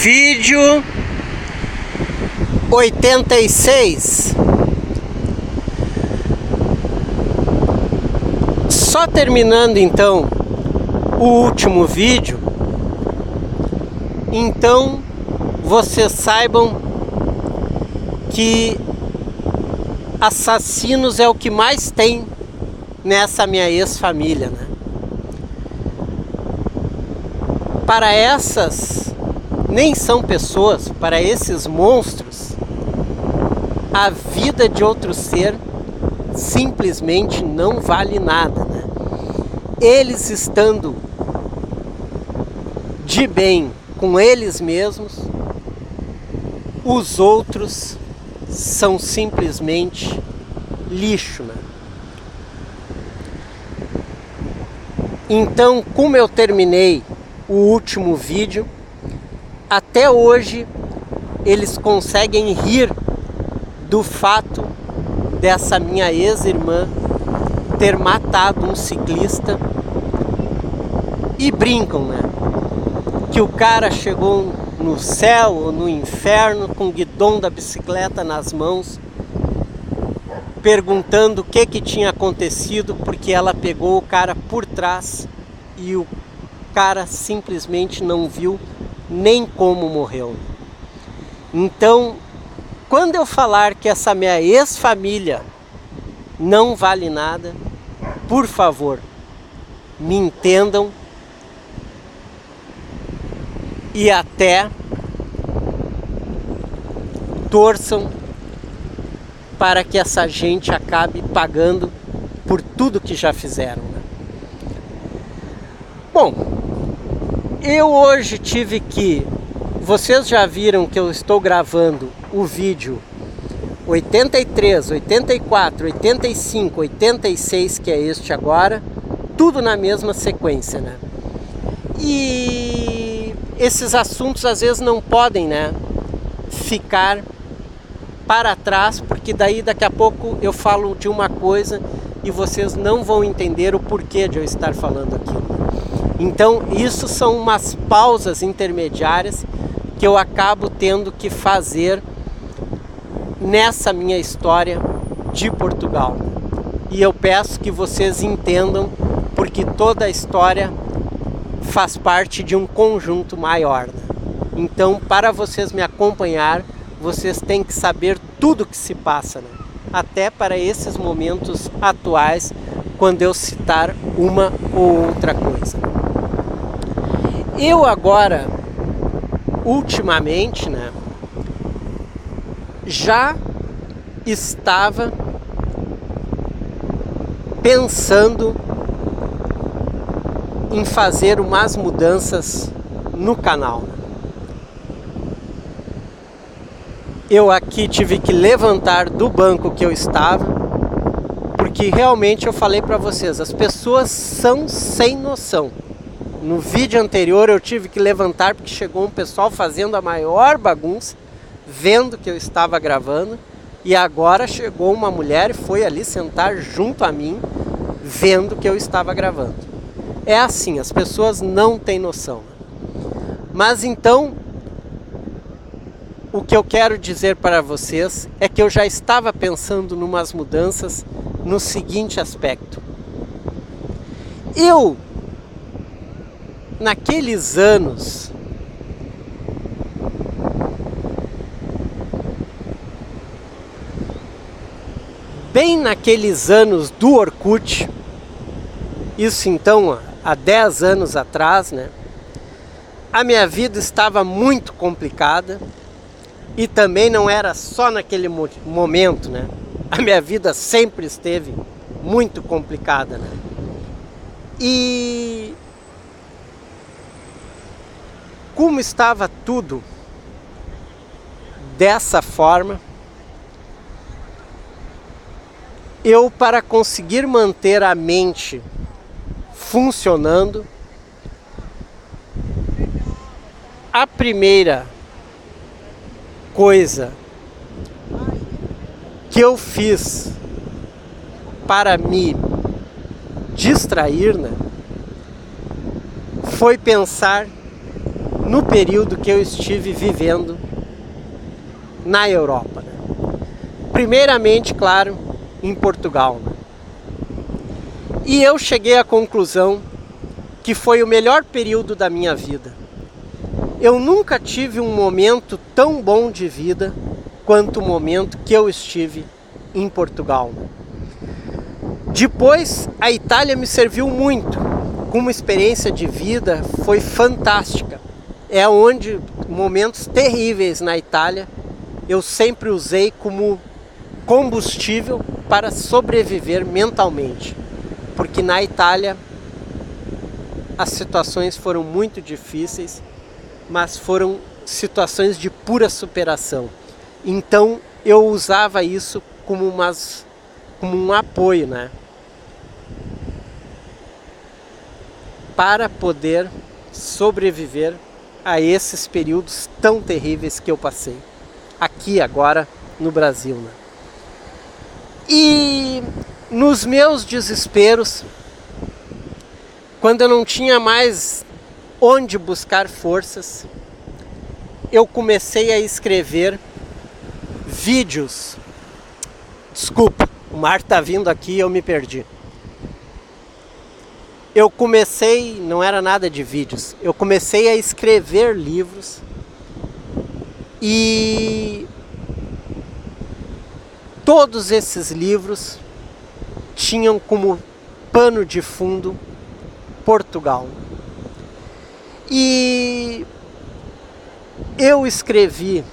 Vídeo 86. Só terminando então o último vídeo, então vocês saibam que assassinos é o que mais tem nessa minha ex-família, né? Para essas nem são pessoas, para esses monstros, a vida de outro ser simplesmente não vale nada, né? Eles estando de bem com eles mesmos, os outros são simplesmente lixo, né? Então, como eu terminei o último vídeo, até hoje eles conseguem rir do fato dessa minha ex-irmã ter matado um ciclista e brincam, né? Que o cara chegou no céu ou no inferno com o guidão da bicicleta nas mãos, perguntando o que tinha acontecido, porque ela pegou o cara por trás e o cara simplesmente não viu nem como morreu. Então, quando eu falar que essa minha ex-família não vale nada, por favor, me entendam e até torçam para que essa gente acabe pagando por tudo que já fizeram, né? Bom, eu hoje tive que... Vocês já viram que eu estou gravando o vídeo 83, 84, 85, 86, que é este agora, tudo na mesma sequência, né? E esses assuntos às vezes não podem, né, ficar para trás, porque daí daqui a pouco eu falo de uma coisa e vocês não vão entender o porquê de eu estar falando aquilo. Então isso são umas pausas intermediárias que eu acabo tendo que fazer nessa minha história de Portugal. E eu peço que vocês entendam, porque toda a história faz parte de um conjunto maior, né? Então, para vocês me acompanhar, vocês têm que saber tudo que se passa, né? Até para esses momentos atuais, quando eu citar uma ou outra coisa. Eu agora, ultimamente, né, já estava pensando em fazer umas mudanças no canal. Eu aqui tive que levantar do banco que eu estava, porque realmente eu falei para vocês, as pessoas são sem noção. No vídeo anterior eu tive que levantar porque chegou um pessoal fazendo a maior bagunça, vendo que eu estava gravando, e agora chegou uma mulher e foi ali sentar junto a mim, vendo que eu estava gravando. É assim, as pessoas não têm noção. Mas então, o que eu quero dizer para vocês é que eu já estava pensando em umas mudanças no seguinte aspecto. Eu, naqueles anos, bem naqueles anos do Orkut, isso então há 10 anos atrás, né? A minha vida estava muito complicada e também não era só naquele momento, né? A minha vida sempre esteve muito complicada, né? E como estava tudo dessa forma, eu, para conseguir manter a mente funcionando, a primeira coisa que eu fiz para me distrair, né, foi pensar no período que eu estive vivendo na Europa, né? Primeiramente, claro, em Portugal, né? E eu cheguei à conclusão que foi o melhor período da minha vida. Eu nunca tive um momento tão bom de vida quanto o momento que eu estive em Portugal. Depois, a Itália me serviu muito, como experiência de vida, foi fantástica. É onde momentos terríveis na Itália eu sempre usei como combustível para sobreviver mentalmente, porque na Itália as situações foram muito difíceis, mas foram situações de pura superação. Então eu usava isso como um apoio, né? Para poder sobreviver a esses períodos tão terríveis que eu passei aqui agora no Brasil, né? E nos meus desesperos, quando eu não tinha mais onde buscar forças, eu comecei a escrever vídeos. Desculpa, o mar tá vindo aqui e eu me perdi. Eu comecei, não era nada de vídeos, eu comecei a escrever livros e todos esses livros tinham como pano de fundo Portugal. E eu escrevi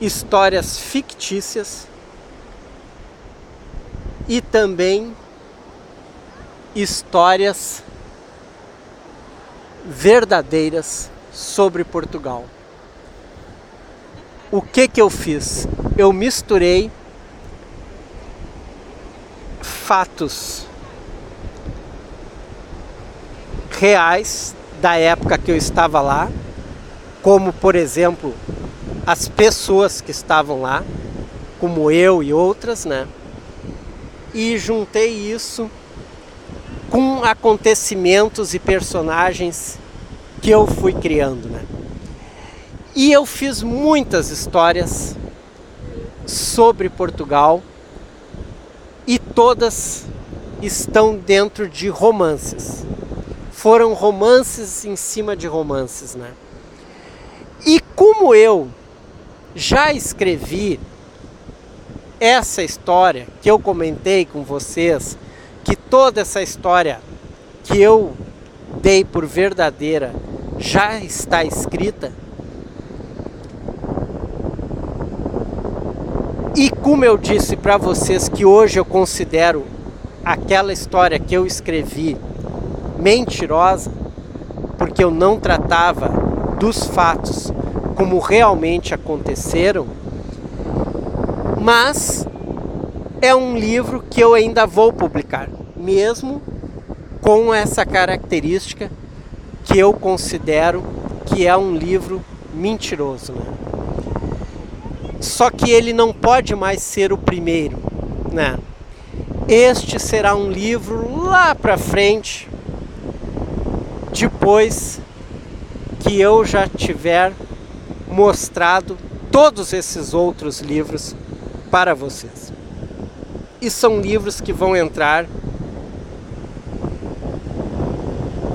histórias fictícias e também histórias verdadeiras sobre Portugal. O que eu fiz? Eu misturei fatos reais da época que eu estava lá, como por exemplo as pessoas que estavam lá, como eu e outras, né? E juntei isso com acontecimentos e personagens que eu fui criando, né? E eu fiz muitas histórias sobre Portugal e todas estão dentro de romances. Foram romances em cima de romances, né? E como eu já escrevi essa história que eu comentei com vocês, que toda essa história que eu dei por verdadeira já está escrita, e como eu disse para vocês que hoje eu considero aquela história que eu escrevi mentirosa, porque eu não tratava dos fatos como realmente aconteceram, mas é um livro que eu ainda vou publicar, mesmo com essa característica que eu considero que é um livro mentiroso, né? Só que ele não pode mais ser o primeiro, né? Este será um livro lá para frente, depois que eu já tiver mostrado todos esses outros livros para vocês. E são livros que vão entrar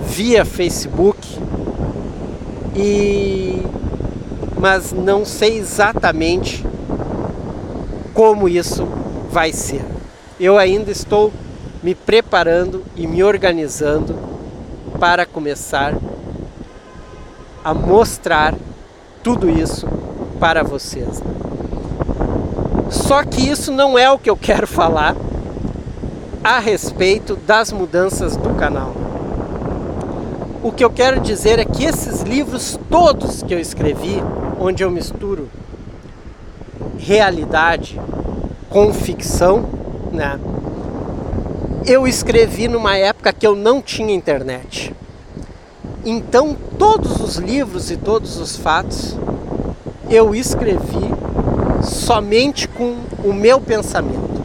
via Facebook, mas não sei exatamente como isso vai ser. Eu ainda estou me preparando e me organizando para começar a mostrar tudo isso para vocês. Só que isso não é o que eu quero falar a respeito das mudanças do canal. O que eu quero dizer é que esses livros todos que eu escrevi, onde eu misturo realidade com ficção, né? Eu escrevi numa época que eu não tinha internet. Então todos os livros e todos os fatos eu escrevi somente com o meu pensamento,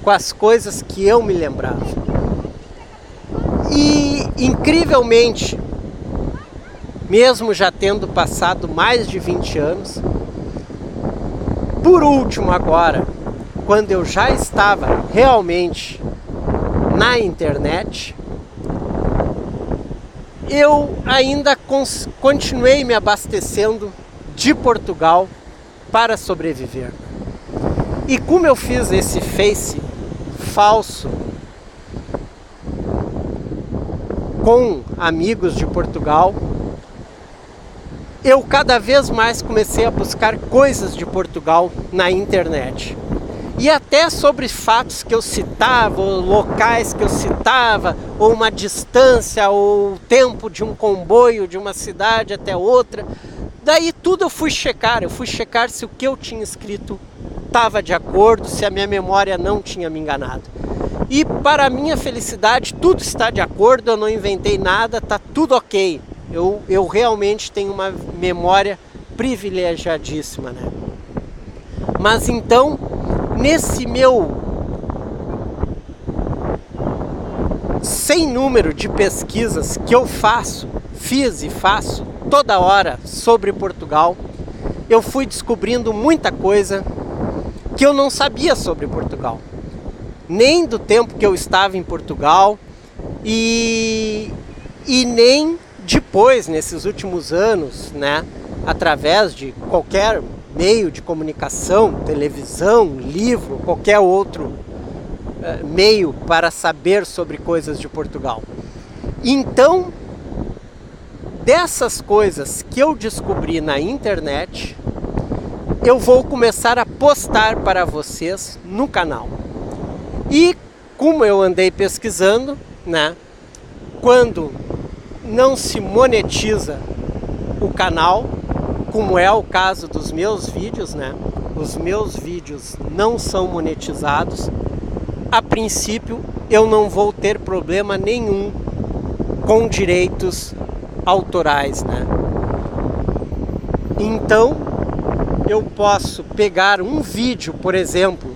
com as coisas que eu me lembrava. E incrivelmente, mesmo já tendo passado mais de 20 anos. Por último agora, quando eu já estava realmente na internet, eu ainda continuei me abastecendo de Portugal para sobreviver. E como eu fiz esse Face falso com amigos de Portugal, eu cada vez mais comecei a buscar coisas de Portugal na internet. E até sobre fatos que eu citava, ou locais que eu citava, ou uma distância, ou o tempo de um comboio de uma cidade até outra. Daí tudo eu fui checar se o que eu tinha escrito estava de acordo, se a minha memória não tinha me enganado. E para minha felicidade, tudo está de acordo, eu não inventei nada, está tudo ok. Eu realmente tenho uma memória privilegiadíssima, né? Mas então, nesse meu sem número de pesquisas que eu fiz e faço toda hora sobre Portugal, eu fui descobrindo muita coisa que eu não sabia sobre Portugal. Nem do tempo que eu estava em Portugal e nem depois, nesses últimos anos, né, através de qualquer meio de comunicação, televisão, livro, qualquer outro meio para saber sobre coisas de Portugal. Então, dessas coisas que eu descobri na internet, eu vou começar a postar para vocês no canal. E como eu andei pesquisando, né, quando não se monetiza o canal, como é o caso dos meus vídeos, né? Os meus vídeos não são monetizados. A princípio, eu não vou ter problema nenhum com direitos autorais, né? Então, eu posso pegar um vídeo, por exemplo,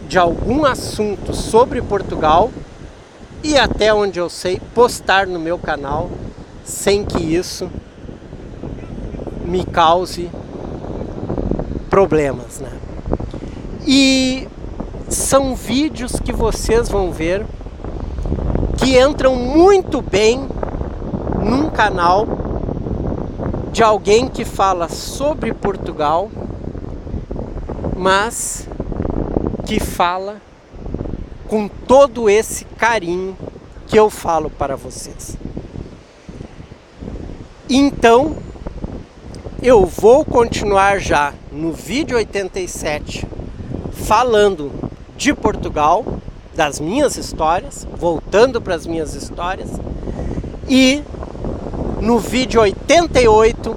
de algum assunto sobre Portugal e até onde eu sei, postar no meu canal sem que isso me cause problemas, né? E são vídeos que vocês vão ver que entram muito bem num canal de alguém que fala sobre Portugal, mas que fala com todo esse carinho que eu falo para vocês. Então, eu vou continuar já no vídeo 87 falando de Portugal, das minhas histórias, voltando para as minhas histórias, e no vídeo 88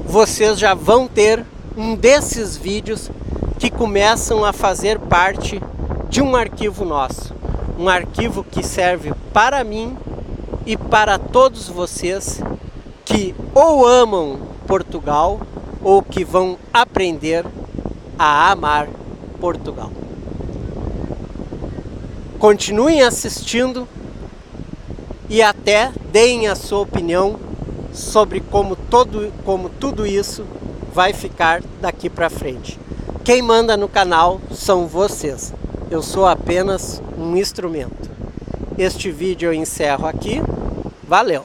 vocês já vão ter um desses vídeos que começam a fazer parte de um arquivo nosso, um arquivo que serve para mim e para todos vocês que ou amam Portugal ou que vão aprender a amar Portugal. Continuem assistindo e até deem a sua opinião sobre como tudo isso vai ficar daqui para frente. Quem manda no canal são vocês. Eu sou apenas um instrumento. Este vídeo eu encerro aqui. Valeu!